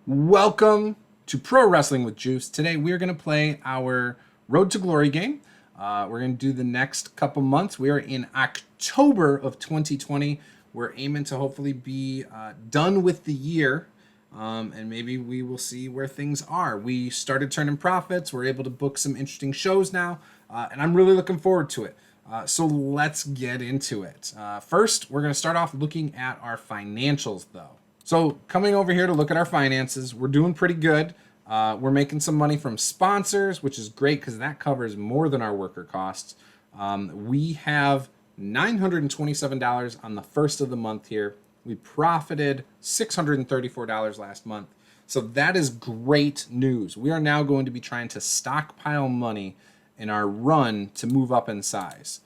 Welcome to Pro Wrestling with Juice. Today we are going to play our Road to Glory game. We're going to do the next couple months. We are in October of 2020. We're aiming to hopefully be done with the year, and maybe we will see where things are. We started turning profits. We're able to book some interesting shows now, and I'm really looking forward to it. So let's get into it. First, we're going to start off looking at our financials, though. So coming over here to look at our finances, we're doing pretty good. We're making some money from sponsors, which is great because that covers more than our worker costs. We have $927 on the first of the month here. We profited $634 last month. So that is great news. We are now going to be trying to stockpile money in our run to move up in size.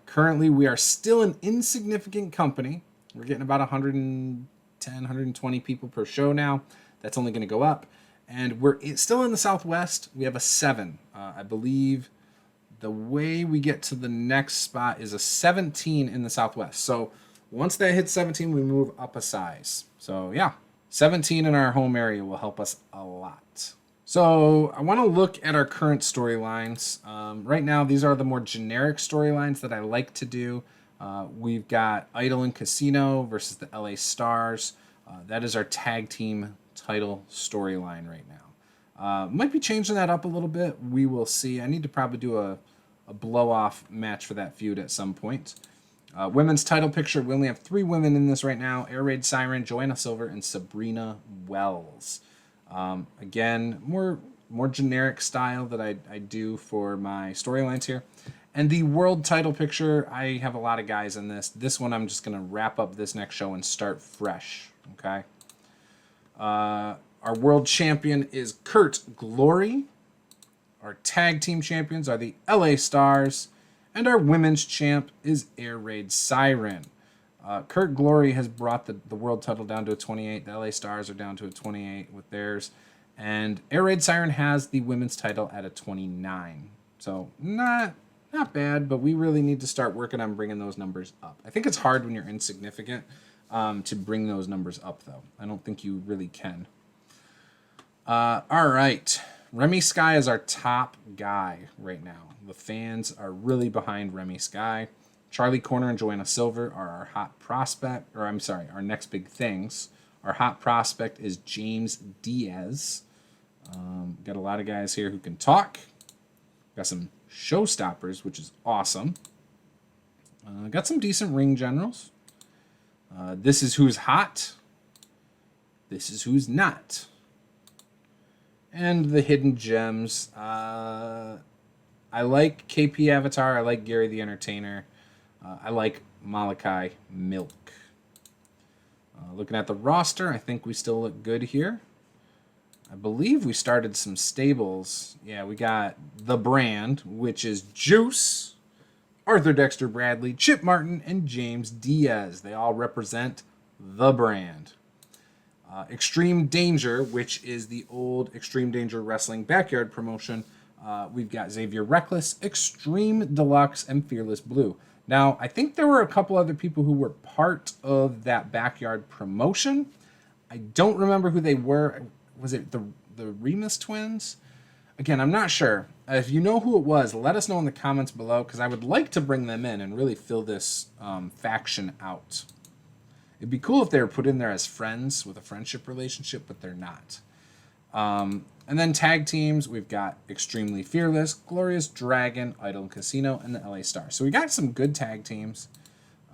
Currently, we are still an insignificant company. We're getting about 120 people per show now. That's only going to go up. And we're still in the Southwest. We have a 7. I believe the way we get to the next spot is a 17 in the Southwest. So once that hits 17, we move up a size. So yeah, 17 in our home area will help us a lot. So I want to look at our current storylines. Right now, these are the more generic storylines that I like to do. We've got Idol and Casino versus the LA Stars. That is our tag team title storyline right now. Might be changing that up a little bit. We will see. I need to probably do a blow-off match for that feud at some point. Women's title picture. We only have 3 women in this right now. Air Raid Siren, Joanna Silver, and Sabrina Wells. Again, more generic style that I do for my storylines here. And the world title picture, I have a lot of guys in this. This one, I'm just going to wrap up this next show and start fresh. Okay. Our world champion is Kurt Glory. Our tag team champions are the LA Stars. And our women's champ is Air Raid Siren. Kurt Glory has brought the world title down to a 28. The LA Stars are down to a 28 with theirs. And Air Raid Siren has the women's title at a 29. So not bad, but we really need to start working on bringing those numbers up. I think it's hard when you're insignificant to bring those numbers up, though. I don't think you really can. All right. Remy Sky is our top guy right now. The fans are really behind Remy Sky. Charlie Corner and Joanna Silver are our hot prospect, or I'm sorry, our next big things. Our hot prospect is James Diaz. Got a lot of guys here who can talk. Got some showstoppers, which is awesome. Got some decent ring generals. This is who's hot. This is who's not. And the hidden gems. I like KP Avatar. I like Gary the Entertainer. I like Malachi Milk. Looking at the roster, I think we still look good here. I believe we started some stables. Yeah, we got The Brand, which is Juice, Arthur Dexter Bradley, Chip Martin, and James Diaz. They all represent The Brand. Extreme Danger, which is the old Extreme Danger Wrestling backyard promotion. We've got Xavier Reckless, Extreme Deluxe, and Fearless Blue. Now, I think there were a couple other people who were part of that backyard promotion. I don't remember who they were. Was it the Remus twins? Again, I'm not sure. If you know who it was, let us know in the comments below, because I would like to bring them in and really fill this faction out. It'd be cool if they were put in there as friends with a friendship relationship, but they're not. And then tag teams, we've got Extremely Fearless, Glorious Dragon, Idol Casino, and the LA Stars. So we got some good tag teams.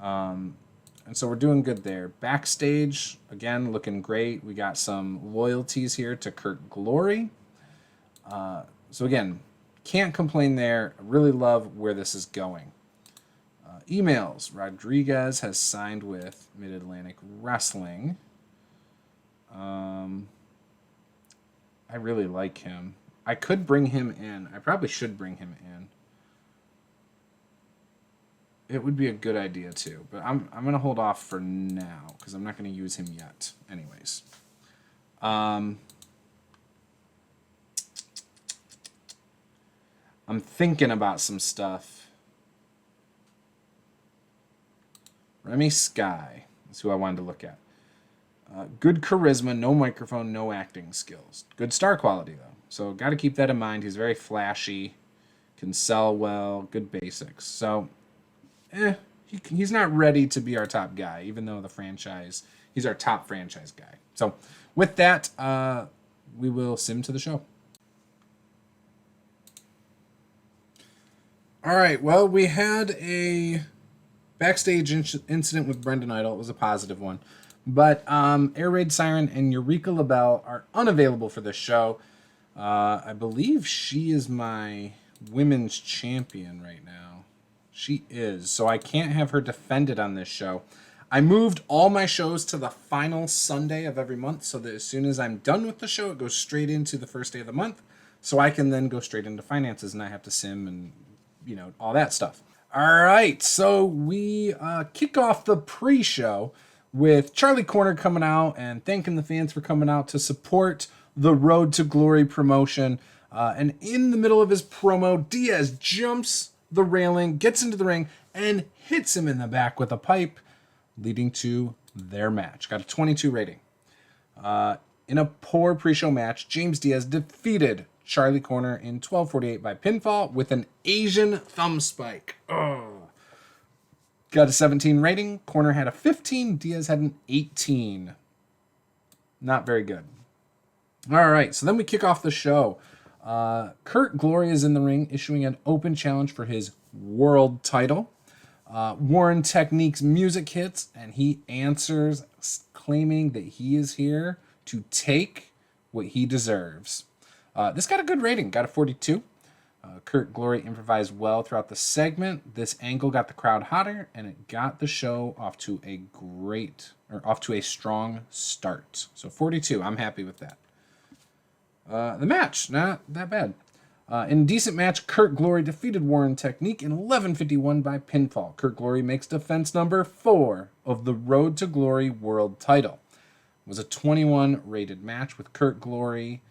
And so we're doing good there. Backstage, again, looking great. We got some loyalties here to Kurt Glory. So again, can't complain there. I really love where this is going. Emails. Rodriguez has signed with Mid-Atlantic Wrestling. I really like him. I could bring him in. I probably should bring him in. It would be a good idea too, but I'm going to hold off for now because I'm not going to use him yet. Anyways. I'm thinking about some stuff. Remy Sky is who I wanted to look at. Good charisma, no microphone, no acting skills. Good star quality, though. So got to keep that in mind. He's very flashy, can sell well, good basics. So, he's not ready to be our top guy, even though he's our top franchise guy. So with that, we will sim to the show. All right, well, we had a backstage incident with Brendan Idol. It was a positive one. But Air Raid Siren and Eureka LaBelle are unavailable for this show. I believe she is my women's champion right now. She is. So I can't have her defended on this show. I moved all my shows to the final Sunday of every month so that as soon as I'm done with the show, it goes straight into the first day of the month. So I can then go straight into finances and I have to sim and, all that stuff. All right. So we kick off the pre-show with Charlie Corner coming out and thanking the fans for coming out to support the Road to Glory promotion. And in the middle of his promo, Diaz jumps the railing, gets into the ring, and hits him in the back with a pipe, leading to their match. Got a 22 rating. In a poor pre-show match, James Diaz defeated Charlie Corner in 12:48 by pinfall with an Asian thumb spike. Oh. Got a 17 rating. Corner had a 15. Diaz had an 18. Not very good. All right, so then we kick off the show. Kurt Glory is in the ring, issuing an open challenge for his world title. Warren Technique's music hits, and he answers, claiming that he is here to take what he deserves. This got a good rating, got a 42. Kurt Glory improvised well throughout the segment. This angle got the crowd hotter, and it got the show off to a strong start. So 42, I'm happy with that. The match, not that bad. In a decent match, Kurt Glory defeated Warren Technique in 11:51 by pinfall. Kurt Glory makes defense number 4 of the Road to Glory World title. It was a 21 rated match with Kurt Glory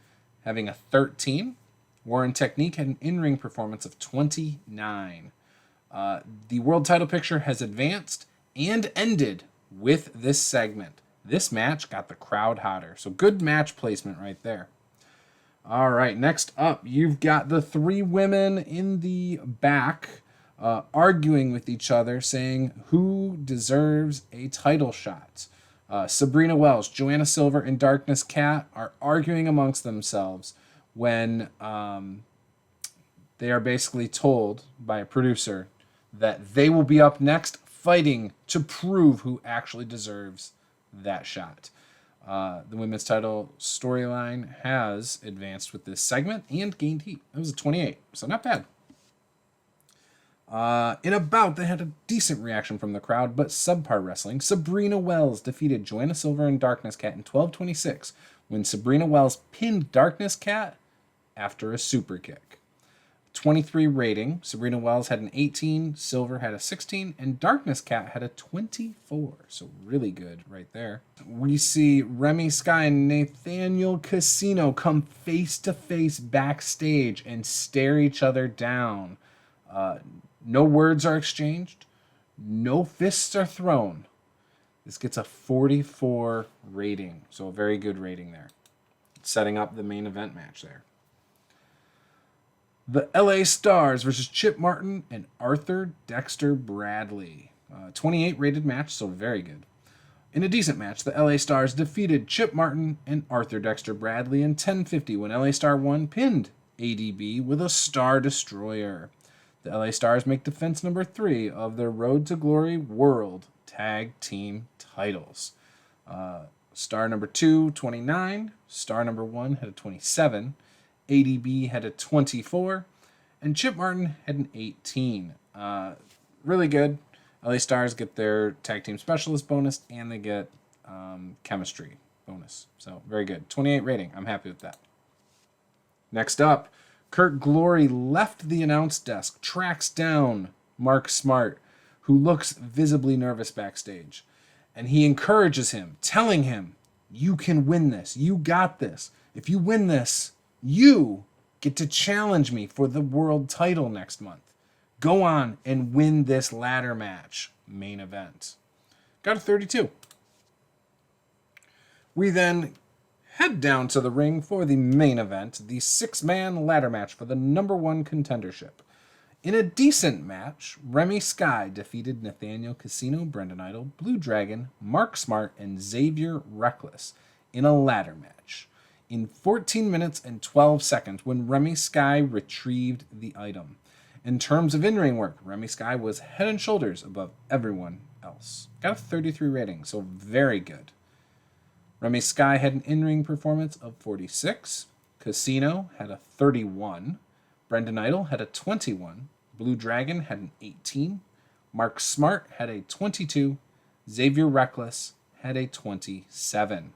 having a 13. Warren Technique had an in-ring performance of 29. The world title picture has advanced and ended with this segment. This match got the crowd hotter. So good match placement right there. All right, next up, you've got the 3 women in the back arguing with each other, saying who deserves a title shot. Sabrina Wells, Joanna Silver, and Darkness Cat are arguing amongst themselves when they are basically told by a producer that they will be up next fighting to prove who actually deserves that shot. The women's title storyline has advanced with this segment and gained heat. It was a 28, so not bad. In a bout that had a decent reaction from the crowd, but subpar wrestling, Sabrina Wells defeated Joanna Silver and Darkness Cat in 12:26 when Sabrina Wells pinned Darkness Cat after a super kick. 23 rating. Sabrina Wells had an 18, Silver had a 16, and Darkness Cat had a 24. So really good right there. We see Remy Sky and Nathaniel Casino come face to face backstage and stare each other down. No words are exchanged. No fists are thrown. This gets a 44 rating. So a very good rating there. Setting up the main event match there. The LA Stars versus Chip Martin and Arthur Dexter Bradley. 28 rated match, so very good. In a decent match, the LA Stars defeated Chip Martin and Arthur Dexter Bradley in 10:50 when LA Star 1 pinned ADB with a Star Destroyer. The LA Stars make defense number 3 of their Road to Glory World Tag Team titles. Star number 2, 29. Star number 1 had a 27. ADB had a 24, and Chip Martin had an 18. Really good. LA Stars get their tag team specialist bonus, and they get chemistry bonus. So very good. 28 rating. I'm happy with that. Next up, Kurt Glory left the announce desk, tracks down Mark Smart, who looks visibly nervous backstage. And he encourages him, telling him, you can win this. You got this. If you win this, you get to challenge me for the world title next month. Go on and win this ladder match main event. Got a 32. We then head down to the ring for the main event, the 6-man ladder match for the #1 contendership. In a decent match, Remy Sky defeated Nathaniel Casino, Brendan Idol, Blue Dragon, Mark Smart, and Xavier Reckless in a ladder match in 14 minutes and 12 seconds when Remy Sky retrieved the item. In terms of in-ring work, Remy Sky was head and shoulders above everyone else. Got a 33 rating, so very good. Remy Sky had an in-ring performance of 46. Casino had a 31. Brendan Idol had a 21. Blue Dragon had an 18. Mark Smart had a 22. Xavier Reckless had a 27.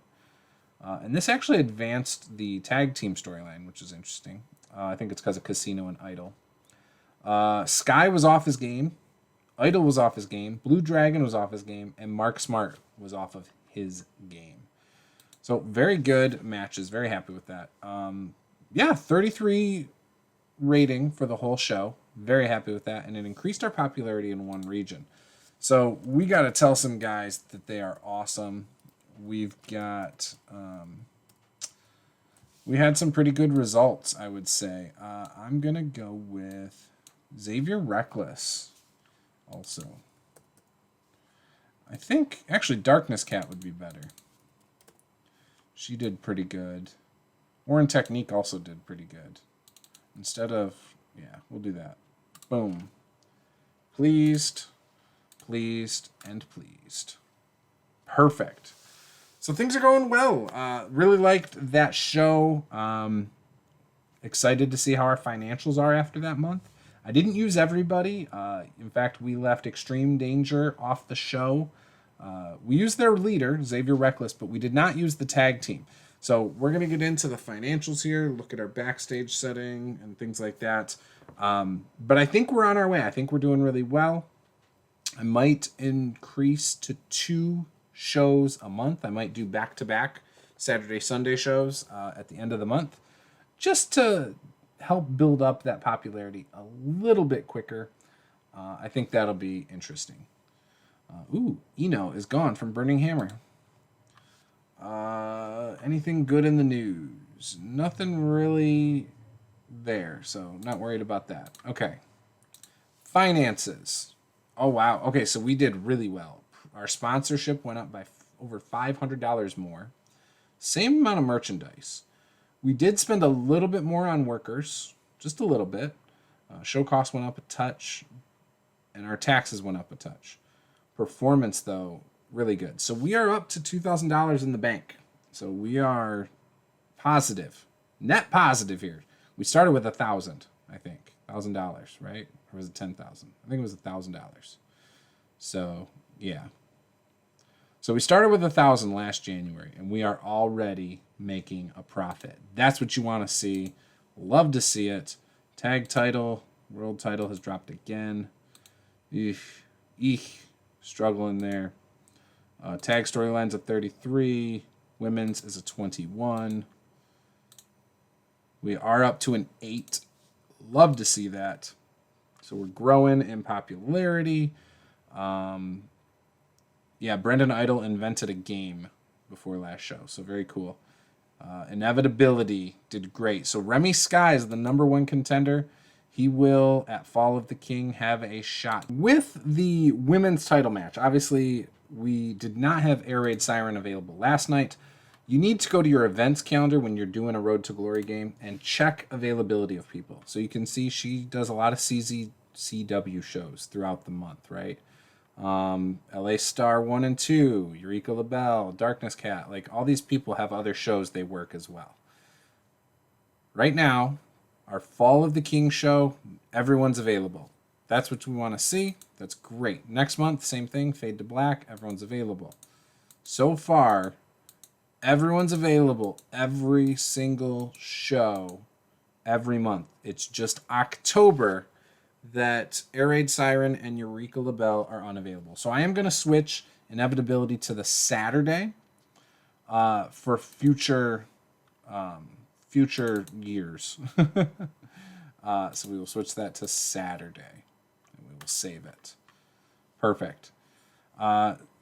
And this actually advanced the tag team storyline, which is interesting. I think it's because of Casino and Idol. Sky was off his game. Idol was off his game. Blue Dragon was off his game. And Mark Smart was off of his game. So very good matches. Very happy with that. 33 rating for the whole show. Very happy with that. And it increased our popularity in one region. So we got to tell some guys that they are awesome. We've got... we had some pretty good results, I would say. I'm going to go with Xavier Reckless also. I think, actually, Darkness Cat would be better. She did pretty good. Warren Technique also did pretty good. Instead of, we'll do that. Boom. Pleased, pleased, and pleased. Perfect. So things are going well. Really liked that show. Excited to see how our financials are after that month. I didn't use everybody. In fact, we left Extreme Danger off the show. We used their leader, Xavier Reckless, but we did not use the tag team. So we're going to get into the financials here, look at our backstage setting and things like that. But I think we're on our way. I think we're doing really well. I might increase to 2 shows a month. I might do back-to-back Saturday, Sunday shows at the end of the month, just to help build up that popularity a little bit quicker. I think that'll be interesting. Eno is gone from Burning Hammer. Anything good in the news? Nothing really there, so not worried about that. Okay. Finances. Oh, wow. Okay, so we did really well. Our sponsorship went up by over $500 more. Same amount of merchandise. We did spend a little bit more on workers, just a little bit. Show costs went up a touch, and our taxes went up a touch. Performance, though, really good. So we are up to $2,000 in the bank. So we are positive, net positive here. We started with $1,000, I think, $1,000, right? Or was it $10,000? I think it was $1,000. So yeah. So we started with $1,000 last January, and we are already making a profit. That's what you want to see. Love to see it. Tag title, world title has dropped again. Struggling there. Tag storylines at 33. Women's is a 21. We are up to an 8. Love to see that. So we're growing in popularity. Brendan Idol invented a game before last show, so very cool. Inevitability did great. So Remy Sky is the #1 contender. He will, at Fall of the King, have a shot. With the women's title match, obviously, we did not have Air Raid Siren available last night. You need to go to your events calendar when you're doing a Road to Glory game and check availability of people. So you can see she does a lot of CZCW shows throughout the month, right? LA Star 1 and 2, Eureka LaBelle, Darkness Cat, like all these people have other shows they work as well. Right now, our Fall of the King show, everyone's available. That's what we want to see. That's great. Next month, same thing, Fade to Black, everyone's available. So far, everyone's available every single show every month. It's just October that Air Raid Siren and Eureka LaBelle are unavailable. So I am going to switch Inevitability to the Saturday for future years. So we will switch that to Saturday, and we will save it. Perfect.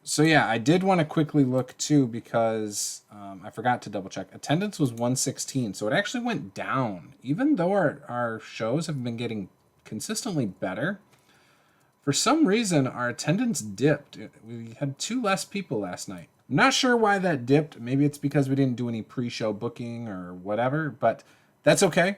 So yeah, I did want to quickly look too because I forgot to double check. Attendance was 116, so it actually went down. Even though our shows have been getting consistently better, for some reason our attendance dipped. We had 2 less people last night. I'm not sure why that dipped. Maybe it's because we didn't do any pre-show booking or whatever, but that's okay.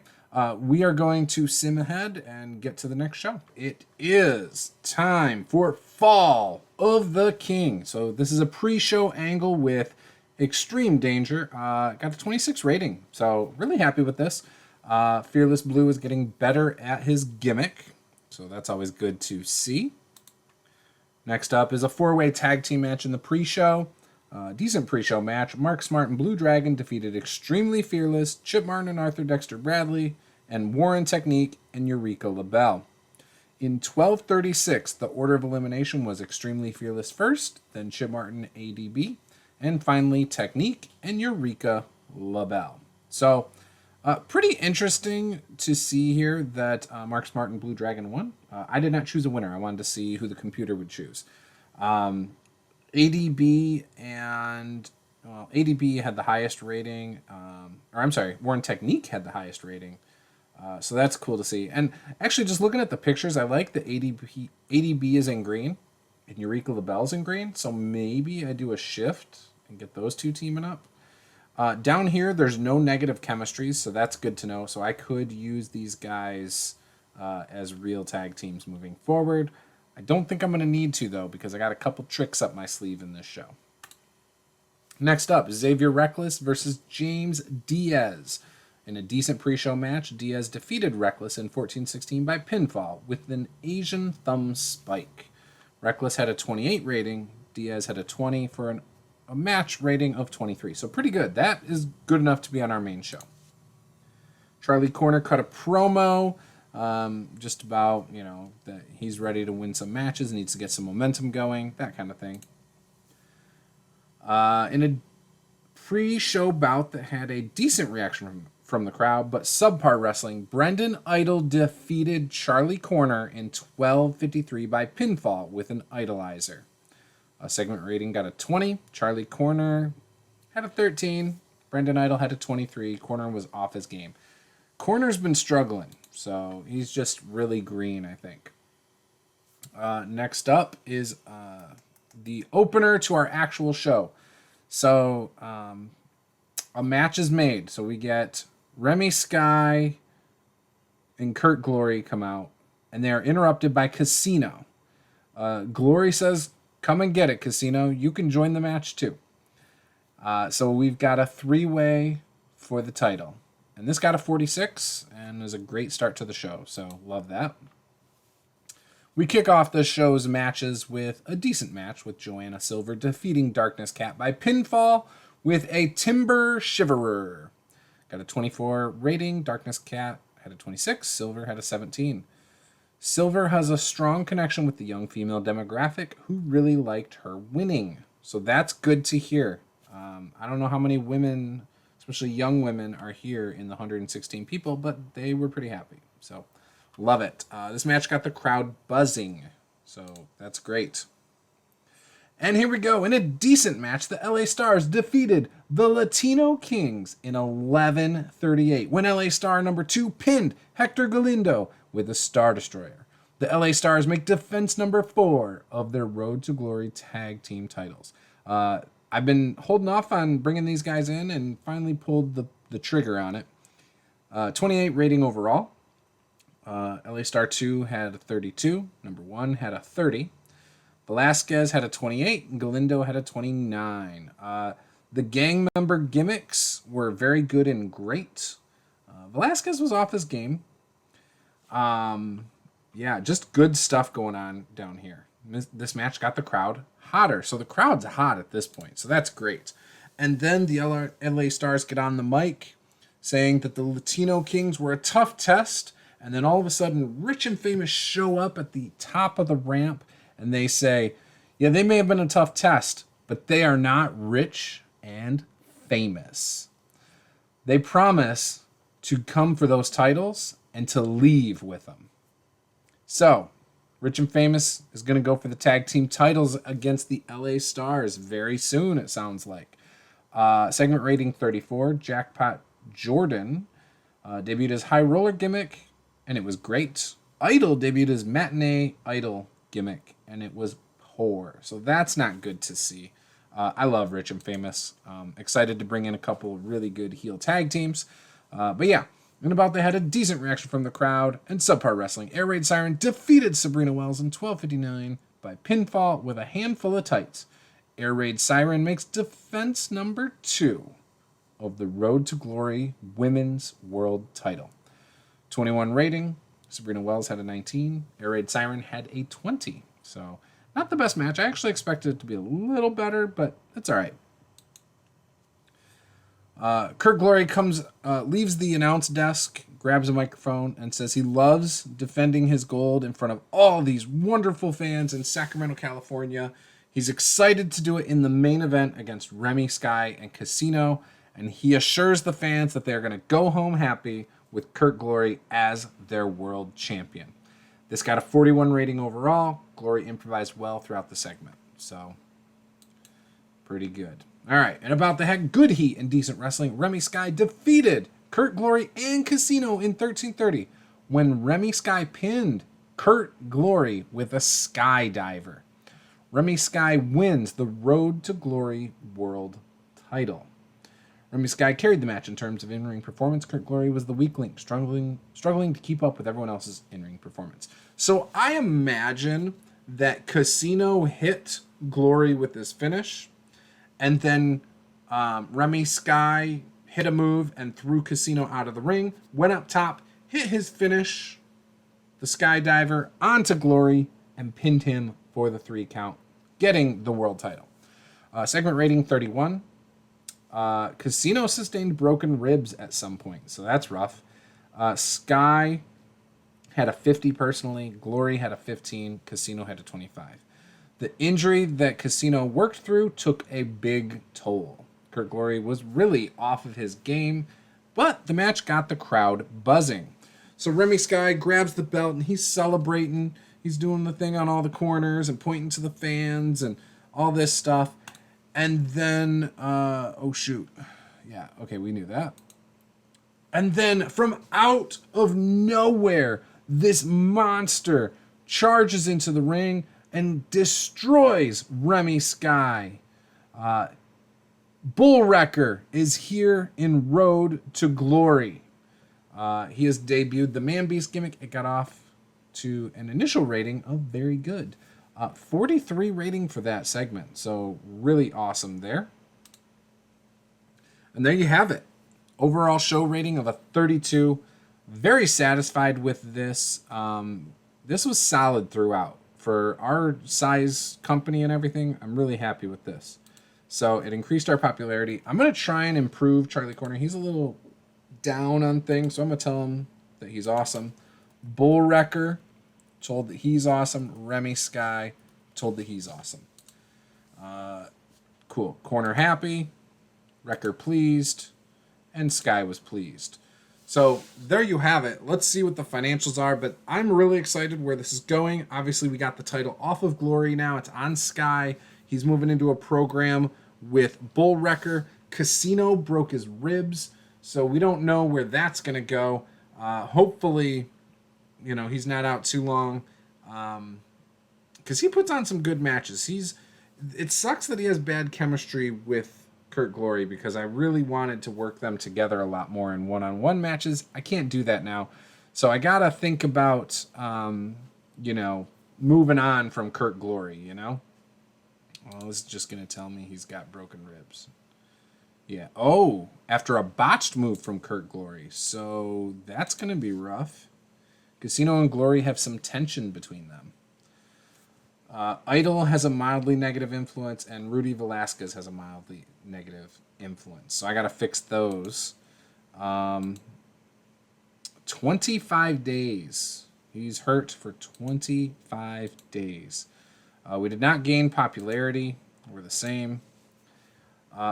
We are going to sim ahead and get to the next show. It is time for Fall of the King. So this is a pre-show angle with Extreme Danger. Got a 26 rating, so really happy with this. Fearless Blue is getting better at his gimmick, so that's always good to see. Next up is a 4-way tag team match in the pre-show. Decent pre-show match. Mark Smart and Blue Dragon defeated Extremely Fearless, Chip Martin and Arthur Dexter Bradley, and Warren Technique and Eureka LaBelle. In 12:36, the order of elimination was Extremely Fearless first, then Chip Martin, ADB, and finally Technique and Eureka LaBelle. So, pretty interesting to see here that Mark Smart and Blue Dragon won. I did not choose a winner. I wanted to see who the computer would choose. ADB had the highest rating, Warren Technique had the highest rating. So that's cool to see. And actually, just looking at the pictures, I like the ADB is in green and Eureka LaBelle's in green. So maybe I do a shift and get those 2 teaming up. Down here, there's no negative chemistries, so that's good to know. So I could use these guys as real tag teams moving forward. I don't think I'm going to need to, though, because I got a couple tricks up my sleeve in this show. Next up, Xavier Reckless versus James Diaz. In a decent pre-show match, Diaz defeated Reckless in 14-16 by pinfall with an Asian thumb spike. Reckless had a 28 rating. Diaz had a 20 for a match rating of 23. So pretty good. That is good enough to be on our main show. Charlie Corner cut a promo just about, that he's ready to win some matches, needs to get some momentum going, that kind of thing. In a pre-show bout that had a decent reaction from the crowd, but subpar wrestling, Brendan Idol defeated Charlie Corner in 12:53 by pinfall with an idolizer. A segment rating got a 20. Charlie Corner had a 13. Brendan Idol had a 23. Corner was off his game. Corner's been struggling, so he's just really green, I think. Next up is the opener to our actual show. So a match is made. So we get Remy Sky and Kurt Glory come out, and they are interrupted by Casino. Glory says, "Come and get it, Casino. You can join the match too." So we've got a 3-way for the title. And this got a 46 and is a great start to the show. So love that. We kick off the show's matches with a decent match with Joanna Silver defeating Darkness Cat by pinfall with a Timber Shiverer. Got a 24 rating. Darkness Cat had a 26. Silver had a 17. Silver has a strong connection with the young female demographic who really liked her winning. So that's good to hear. I don't know how many women, especially young women, are here in the 116 people, but they were pretty happy. So love it. This match got the crowd buzzing. So that's great. And here we go. In a decent match, the LA Stars defeated the Latino Kings in 11:38 when LA Star number 2 pinned Hector Galindo with a Star Destroyer. The LA Stars make defense number 4 of their Road to Glory tag team titles. I've been holding off on bringing these guys in and finally pulled the trigger on it. 28 rating overall. LA Star 2 had a 32. Number 1 had a 30. Velasquez had a 28. And Galindo had a 29. The gang member gimmicks were very good and great. Velasquez was off his game. Yeah, just good stuff going on down here. This match got the crowd hotter. So the crowd's hot at this point. So that's great. And then the LA Stars get on the mic saying that the Latino Kings were a tough test. And then all of a sudden, Rich and Famous show up at the top of the ramp. And they say, yeah, they may have been a tough test, but they are not rich and famous. They promise to come for those titles and to leave with them. So, Rich and Famous is going to go for the tag team titles against the LA Stars very soon, it sounds like. Segment rating 34. Jackpot Jordan debuted as High Roller gimmick, and it was great. Idol debuted as Matinee Idol gimmick, and it was poor. So that's not good to see. I love Rich and Famous. Excited to bring in a couple of really good heel tag teams. But yeah, and about they had a decent reaction from the crowd, and Subpar Wrestling Air Raid Siren defeated Sabrina Wells in 12:59 by pinfall with a handful of tights. Air Raid Siren makes defense number 2 of the Road to Glory Women's World Title. 21 rating. Sabrina Wells had a 19. Air Raid Siren had a 20. So not the best match. I actually expected it to be a little better, but it's all right. Kurt Glory leaves the announce desk, grabs a microphone, and says he loves defending his gold in front of all these wonderful fans in Sacramento, California. He's excited to do it in the main event against Remy Sky and Casino, and he assures the fans that they're going to go home happy with Kurt Glory as their world champion. This got a 41 rating overall. Glory improvised well throughout the segment, so pretty good. All right, and about the heck, good heat and decent wrestling. Remy Sky defeated Kurt Glory and Casino in 13:30 when Remy Sky pinned Kurt Glory with a skydiver. Remy Sky wins the Road to Glory World Title. Remy Sky carried the match in terms of in-ring performance. Kurt Glory was the weak link, struggling to keep up with everyone else's in-ring performance. So I imagine that Casino hit Glory with his finish, and then Remy Sky hit a move and threw Casino out of the ring, went up top, hit his finish, the skydiver, onto Glory, and pinned him for the 3 count, getting the world title. Segment rating 31. Casino sustained broken ribs at some point, so that's rough. Sky had a 50 personally, Glory had a 15, Casino had a 25. The injury that Casino worked through took a big toll. Kurt Glory was really off of his game, but the match got the crowd buzzing. So Remy Sky grabs the belt and he's celebrating. He's doing the thing on all the corners and pointing to the fans and all this stuff. And then, oh shoot. Yeah, okay, we knew that. And then from out of nowhere, this monster charges into the ring and destroys Remy Sky. Bull Wrecker is here in Road to Glory. He has debuted the Man Beast gimmick. It got off to an initial rating of very good. 43 rating for that segment. So really awesome there. And there you have it. Overall show rating of a 32. Very satisfied with this. This was solid throughout. For our size company and everything, I'm really happy with this. So it increased our popularity. I'm going to try and improve Charlie Corner. He's a little down on things, so I'm going to tell him that he's awesome. Bull Wrecker, told that he's awesome. Remy Sky, told that he's awesome. Cool. Corner happy. Wrecker pleased. And Sky was pleased. So there you have it. Let's see what the financials are, but I'm really excited where this is going. Obviously, we got the title off of Glory now. It's on Sky. He's moving into a program with Bull Wrecker. Casino broke his ribs, so we don't know where that's going to go. Hopefully, he's not out too long, because he puts on some good matches. It sucks that he has bad chemistry with Kurt Glory, because I really wanted to work them together a lot more in one-on-one matches. I can't do that now. So I got to think about, moving on from Kurt Glory, Well, this is just going to tell me he's got broken ribs. Yeah. Oh, after a botched move from Kurt Glory. So that's going to be rough. Casino and Glory have some tension between them. Idol has a mildly negative influence, and Rudy Velasquez has a mildly negative influence. So I got to fix those. 25 days. He's hurt for 25 days. We did not gain popularity. We're the same.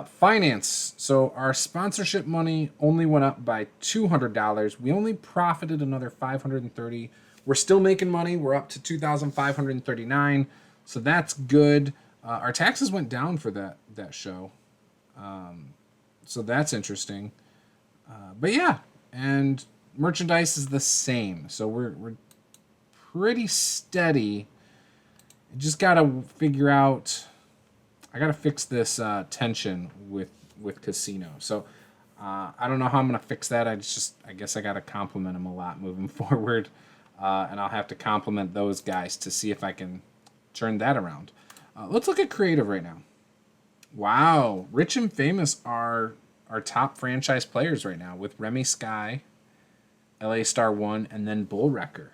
Finance. So our sponsorship money only went up by $200. We only profited another $530, we're still making money. We're up to 2,539, so that's good. Our taxes went down for that show, so that's interesting. But yeah, and merchandise is the same, so we're pretty steady. I just gotta figure out. I gotta fix this tension with Casino. So I don't know how I'm gonna fix that. I guess I gotta compliment them a lot moving forward, and I'll have to compliment those guys to see if I can turn that around. Let's look at creative right now. Wow, Rich and Famous are our top franchise players right now with Remy Sky, LA Star 1, and then Bull Wrecker.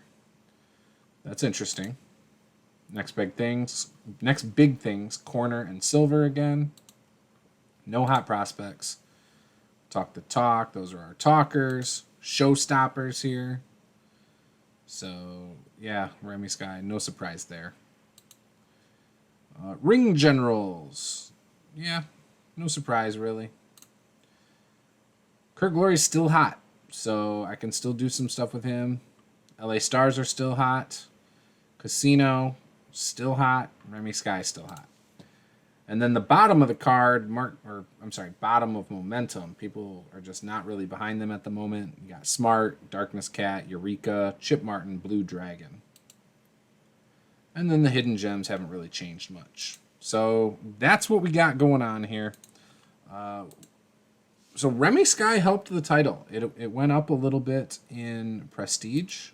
That's interesting. Next big things, Corner and Silver again. No hot prospects. Talk the talk, those are our talkers. Showstoppers here. So, yeah, Remy Sky, no surprise there. Ring Generals. Yeah, no surprise, really. Kurt Glory's still hot, so I can still do some stuff with him. LA Stars are still hot. Casino, still hot. Remy Sky, still hot. And then the bottom of the card, bottom of Momentum. People are just not really behind them at the moment. You got Smart, Darkness Cat, Eureka, Chip Martin, Blue Dragon. And then the hidden gems haven't really changed much. So that's what we got going on here. So Remy Sky helped the title. It went up a little bit in prestige.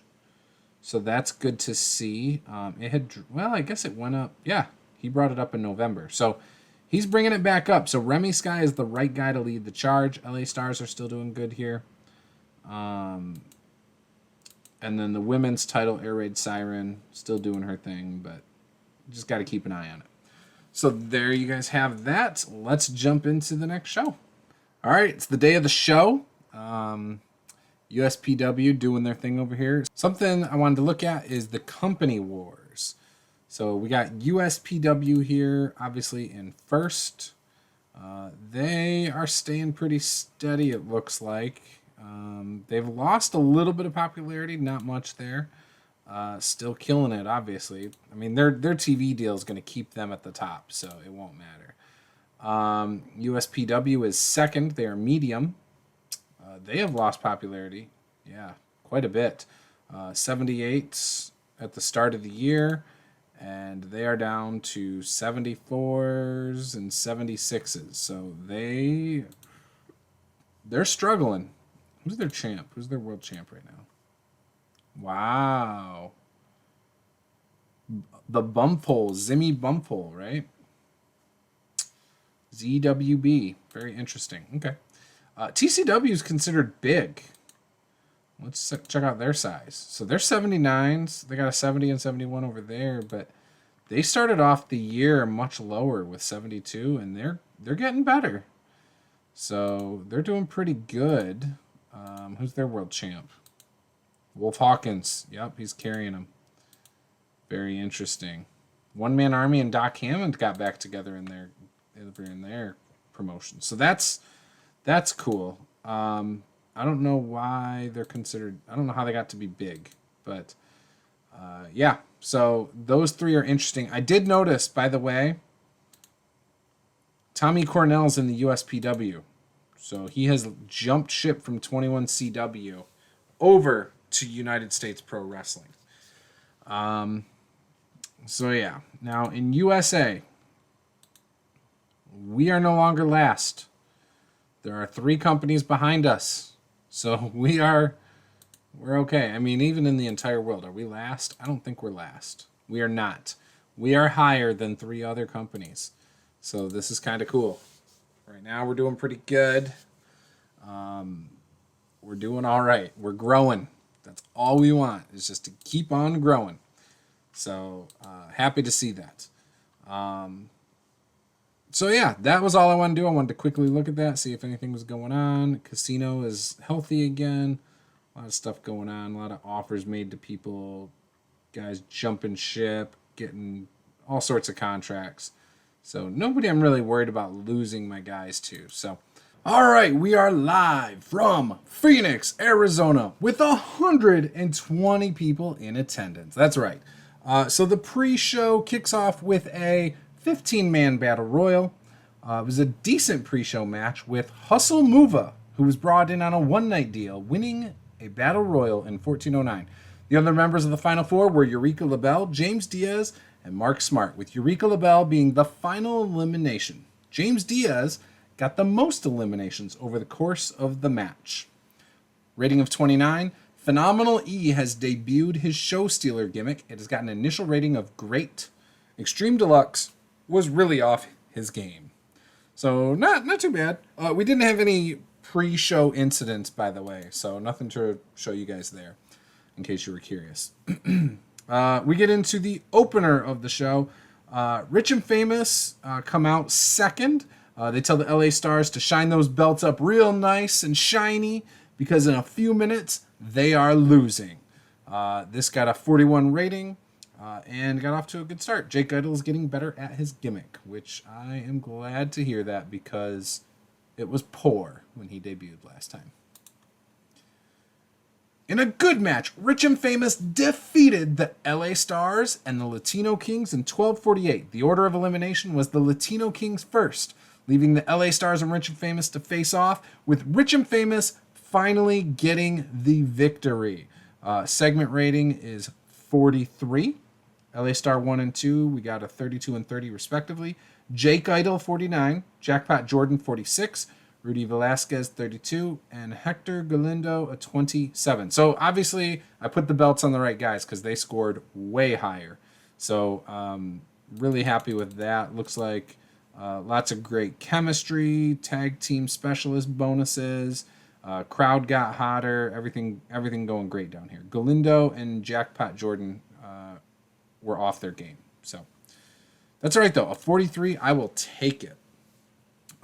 So that's good to see. I guess it went up. Yeah, he brought it up in November. So he's bringing it back up. So Remy Sky is the right guy to lead the charge. LA Stars are still doing good here. And then the women's title, Air Raid Siren, still doing her thing, but just got to keep an eye on it. So there you guys have that. Let's jump into the next show. All right, it's the day of the show. USPW doing their thing over here. Something I wanted to look at is the company wars. So we got USPW here, obviously in first. They are staying pretty steady, it looks like. They've lost a little bit of popularity, not much there. Still killing it, obviously. I mean, their TV deal is going to keep them at the top, so it won't matter. USPW is second. They are medium. They have lost popularity. Yeah, quite a bit. 78 at the start of the year, and they are down to 74s and 76s. So they're struggling. Who's their champ? Who's their world champ right now? Wow. The Bumpole, Zimmy Bumpole, right? ZWB. Very interesting. Okay. TCW is considered big. Let's check out their size. So they're 79s. They got a 70 and 71 over there, but they started off the year much lower with 72, and they're getting better. So they're doing pretty good. Who's their world champ? Wolf Hawkins. Yep, he's carrying them. Very interesting. One Man Army and Doc Hammond got back together in their promotion. So that's cool. I don't know why they're considered. I don't know how they got to be big, but yeah. So those three are interesting. I did notice, by the way, Tommy Cornell's in the USPW. So he has jumped ship from 21CW over to United States Pro Wrestling. So yeah. Now in USA, we are no longer last. There are 3 companies behind us. So we're okay. I mean, even in the entire world, are we last? I don't think we're last. We are not. We are higher than 3 other companies. So this is kind of cool. Right now we're doing pretty good. We're doing all right. We're growing. That's all we want, is just to keep on growing. So happy to see that. So yeah, that was all I wanted to do. I wanted to quickly look at that, see if anything was going on. Casino is healthy again. A lot of stuff going on. A lot of offers made to people. Guys jumping ship, getting all sorts of contracts. So nobody I'm really worried about losing my guys to. So All right, we are live from Phoenix, Arizona, with 120 people in attendance. That's right. So the pre-show kicks off with a 15-man battle royal. It was a decent pre-show match with Hustle Muva, who was brought in on a one-night deal, winning a battle royal in 1409. The other members of the Final Four were Eureka LaBelle, James Diaz, and Mark Smart, with Eureka LaBelle being the final elimination. James Diaz got the most eliminations over the course of the match. Rating of 29, Phenomenal E has debuted his show stealer gimmick. It has got an initial rating of great. Extreme Deluxe was really off his game. So not too bad. We didn't have any pre-show incidents, by the way, so nothing to show you guys there, in case you were curious. We get into the opener of the show. Rich and Famous come out second. They tell the LA Stars to shine those belts up real nice and shiny because in a few minutes they are losing. This got a 41 rating and got off to a good start. Jake Idle is getting better at his gimmick, which I am glad to hear that because it was poor when he debuted last time. In a good match, Rich and Famous defeated the LA Stars and the Latino Kings in 12:48. The order of elimination was the Latino Kings first, leaving the LA Stars and Rich and Famous to face off, with Rich and Famous finally getting the victory. Segment rating is 43. LA Star 1 and 2, we got a 32 and 30 respectively. Jake Idle 49, Jackpot Jordan 46, Rudy Velasquez 32, and Hector Galindo a 27. So obviously I put the belts on the right guys because they scored way higher. So really happy with that. Looks like lots of great chemistry, tag team specialist bonuses, crowd got hotter, everything going great down here. Galindo and Jackpot Jordan were off their game. So that's all right though. A 43, I will take it.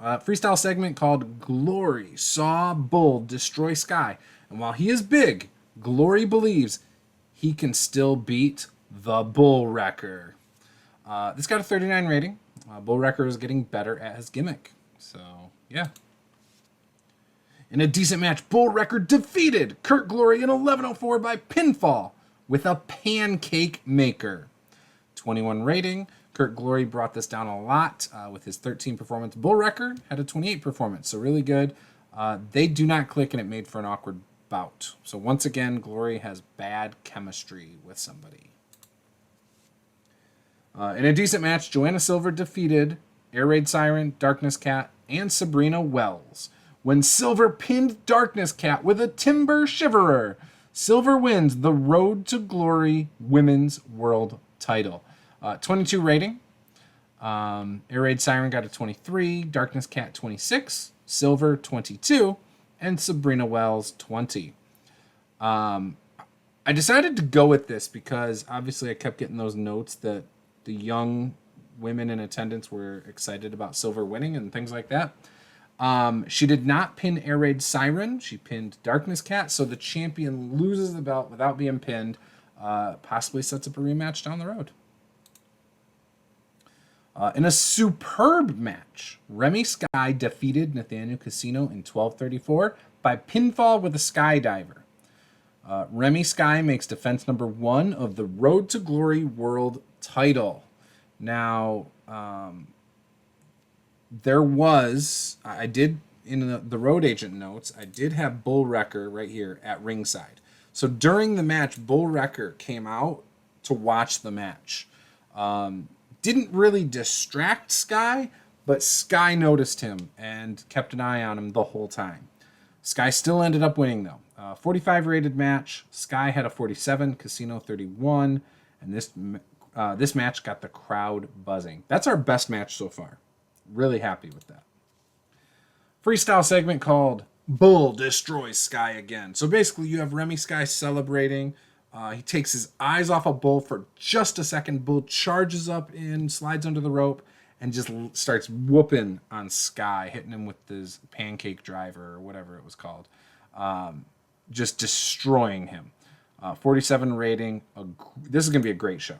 Freestyle segment called Glory saw Bull destroy Sky. And while he is big, Glory believes he can still beat the Bull Wrecker. This got a 39 rating. Bull Wrecker is getting better at his gimmick. So, yeah. In a decent match, Bull Wrecker defeated Kurt Glory in 11:04 by pinfall with a pancake maker. 21 rating. Kurt Glory brought this down a lot with his 13 performance. Bull Wrecker had a 28 performance, so really good. They do not click, and it made for an awkward bout. So once again, Glory has bad chemistry with somebody. In a decent match, Joanna Silver defeated Air Raid Siren, Darkness Cat, and Sabrina Wells. When Silver pinned Darkness Cat with a Timber Shiverer, Silver wins the Road to Glory Women's World title. 22 rating. Air Raid Siren got a 23, Darkness Cat 26, Silver 22, and Sabrina Wells 20. I decided to go with this because obviously I kept getting those notes that the young women in attendance were excited about Silver winning and things like that. She did not pin Air Raid Siren. She pinned Darkness Cat, so the champion loses the belt without being pinned. Possibly sets up a rematch down the road. In a superb match, Remy Sky defeated Nathaniel Casino in 12:34 by pinfall with a skydiver. Remy Sky makes defense number 1 of the Road to Glory World title. Now, there was, I did, in the Road Agent notes, I did have Bull Wrecker right here at ringside. So during the match, Bull Wrecker came out to watch the match. Didn't really distract Sky, but Sky noticed him and kept an eye on him the whole time. Sky still ended up winning, though. 45 rated match. Sky had a 47, Casino 31, and this match got the crowd buzzing. That's our best match so far. Really happy with that. Freestyle segment called Bull Destroys Sky Again. So basically you have Remy Sky celebrating. He takes his eyes off of Bull for just a second. Bull charges up in, slides under the rope, and just starts whooping on Sky, hitting him with his pancake driver or whatever it was called. Just destroying him. 47 rating. This is going to be a great show.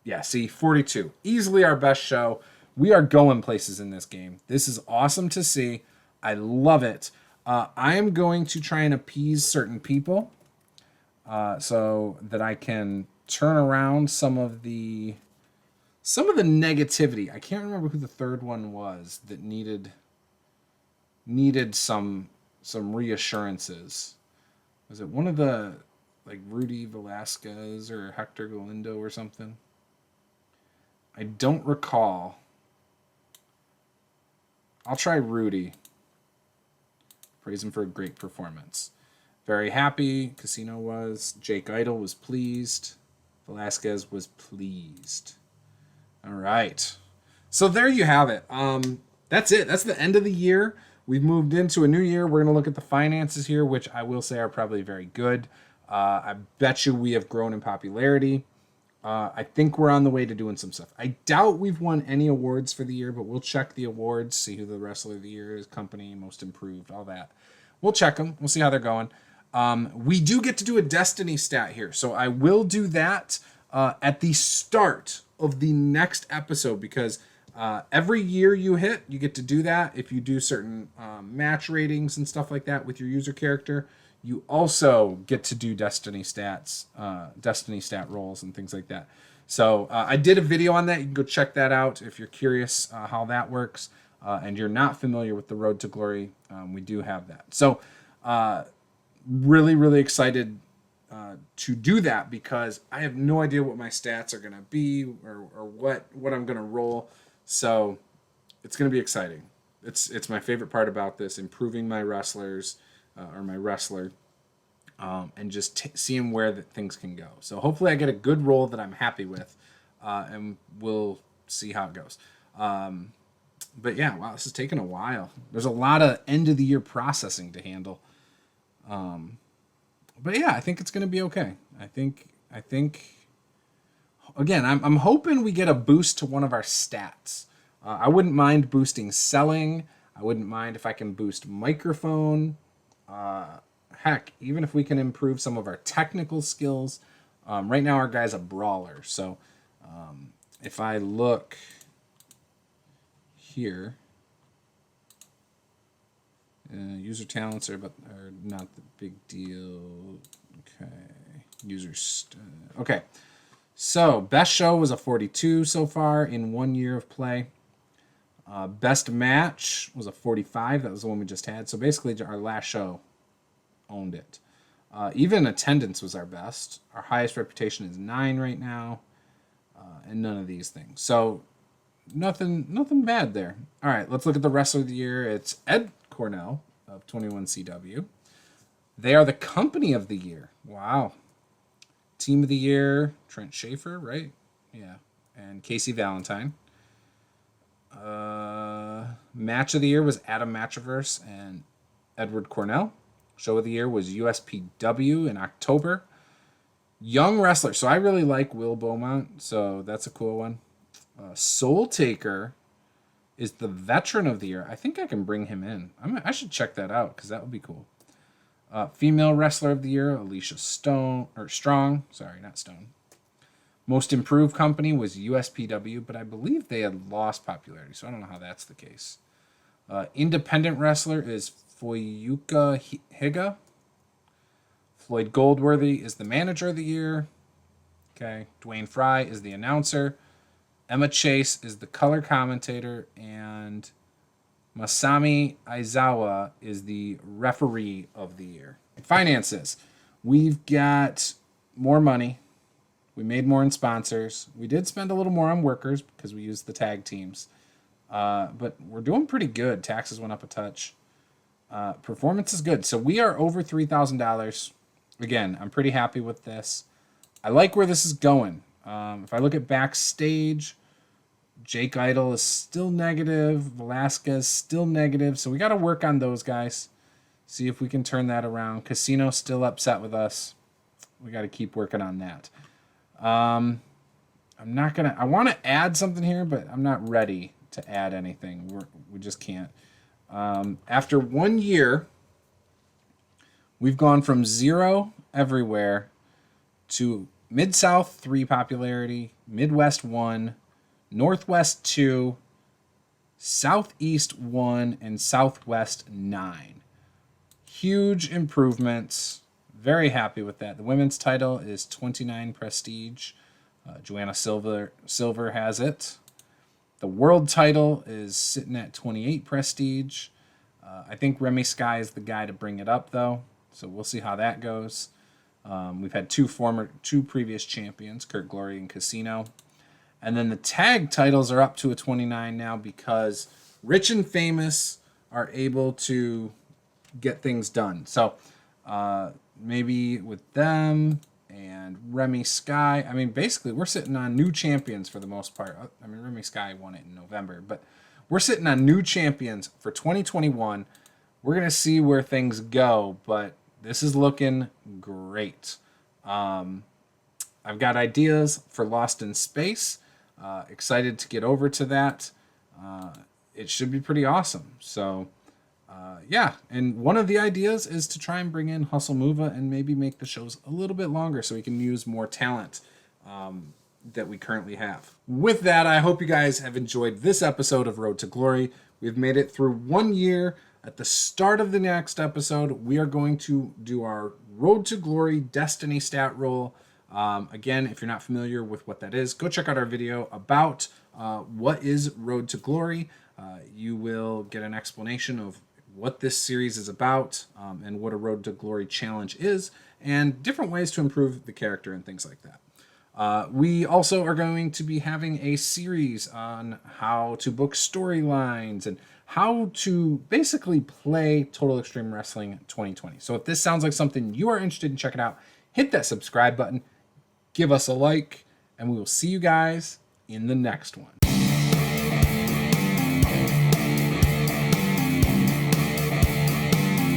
Yeah, see, 42. Easily our best show. We are going places in this game. This is awesome to see. I love it. I am going to try and appease certain people so that I can turn around some of the negativity. I can't remember who the third one was that needed some reassurances. Was it one of the like Rudy Velasquez or Hector Galindo or something? I don't recall. I'll try Rudy. Praise him for a great performance. Very happy. Casino was. Jake Idle was pleased. Velasquez was pleased. All right. So there you have it. That's it. That's the end of the year. We've moved into a new year. We're going to look at the finances here, which I will say are probably very good. I bet you we have grown in popularity. I think we're on the way to doing some stuff. I doubt we've won any awards for the year, but we'll check the awards, see who the Wrestler of the Year is, company, most improved, all that. We'll check them. We'll see how they're going. We do get to do a Destiny stat here, so I will do that at the start of the next episode because every year you hit, you get to do that. If you do certain match ratings and stuff like that with your user character, you also get to do Destiny stats, Destiny stat rolls and things like that. So I did a video on that. You can go check that out if you're curious how that works and you're not familiar with the Road to Glory. We do have that. So really, really excited to do that because I have no idea what my stats are going to be or what I'm going to roll. So it's going to be exciting. It's my favorite part about this, improving my wrestlers or my wrestler and just seeing where things can go. So hopefully I get a good roll that I'm happy with and we'll see how it goes. But yeah, wow, this is taking a while. There's a lot of end of the year processing to handle. But yeah, I think it's going to be okay. I think again, I'm hoping we get a boost to one of our stats. I wouldn't mind boosting selling. I wouldn't mind if I can boost microphone. Heck, even if we can improve some of our technical skills. Right now, our guy's a brawler. So if I look here, user talents are not the big deal. Okay, okay. So best show was a 42 so far in 1 year of play. Best match was a 45. That was the one we just had. So basically, our last show owned it. Even attendance was our best. Our highest reputation is 9 right now, and none of these things. So nothing bad there. All right, let's look at the Wrestler of the Year. It's Ed Cornell of 21CW. They are the Company of the Year. Wow. Team of the Year, Trent Schaefer, right? Yeah. And Casey Valentine. Match of the Year was Adam Matchaverse and Edward Cornell. Show of the Year was USPW in October. Young Wrestler. So I really like Will Beaumont, so that's a cool one. Soul Taker is the Veteran of the Year. I think I can bring him in. I should check that out because that would be cool. Female Wrestler of the Year, Alicia Strong. Sorry, not Stone. Most Improved Company was USPW, but I believe they had lost popularity, so I don't know how that's the case. Independent Wrestler is Foyuka Higa. Floyd Goldworthy is the Manager of the Year. Okay. Dwayne Fry is the Announcer. Emma Chase is the Color Commentator. And Masami Aizawa is the Referee of the Year. Finances. We've got more money. We made more in sponsors. We did spend a little more on workers because we used the tag teams. But we're doing pretty good. Taxes went up a touch. Performance is good. So we are over $3,000. Again, I'm pretty happy with this. I like where this is going. If I look at backstage, Jake Idle is still negative. Velasquez still negative. So we got to work on those guys. See if we can turn that around. Casino's still upset with us. We got to keep working on that. I want to add something here, but I'm not ready to add anything. We just can't. After 1 year, we've gone from 0 everywhere to Mid-South 3 popularity, Midwest 1, Northwest 2, Southeast 1, and Southwest 9. Huge improvements. Very happy with that. The women's title is 29 prestige. Joanna Silver has it. The world title is sitting at 28 prestige. I think Remy Sky is the guy to bring it up, though. So we'll see how that goes. We've had two previous champions, Kurt Glory and Casino. And then the tag titles are up to a 29 now because Rich and Famous are able to get things done. So maybe with them and Remy Sky, I mean, basically we're sitting on new champions for the most part. I mean, Remy Sky won it in November, but we're sitting on new champions for 2021. We're going to see where things go, but this is looking great. I've got ideas for Lost in Space. Excited to get over to that. It should be pretty awesome. So, yeah. And one of the ideas is to try and bring in Hustle Mova and maybe make the shows a little bit longer so we can use more talent that we currently have. With that, I hope you guys have enjoyed this episode of Road to Glory. We've made it through 1 year. At the start of the next episode, we are going to do our Road to Glory Destiny stat roll. Again, if you're not familiar with what that is, go check out our video about what is Road to Glory. You will get an explanation of what this series is about and what a Road to Glory challenge is and different ways to improve the character and things like that. We also are going to be having a series on how to book storylines and how to basically play Total Extreme Wrestling 2020. So if this sounds like something you are interested in checking out, hit that subscribe button, give us a like, and we will see you guys in the next one.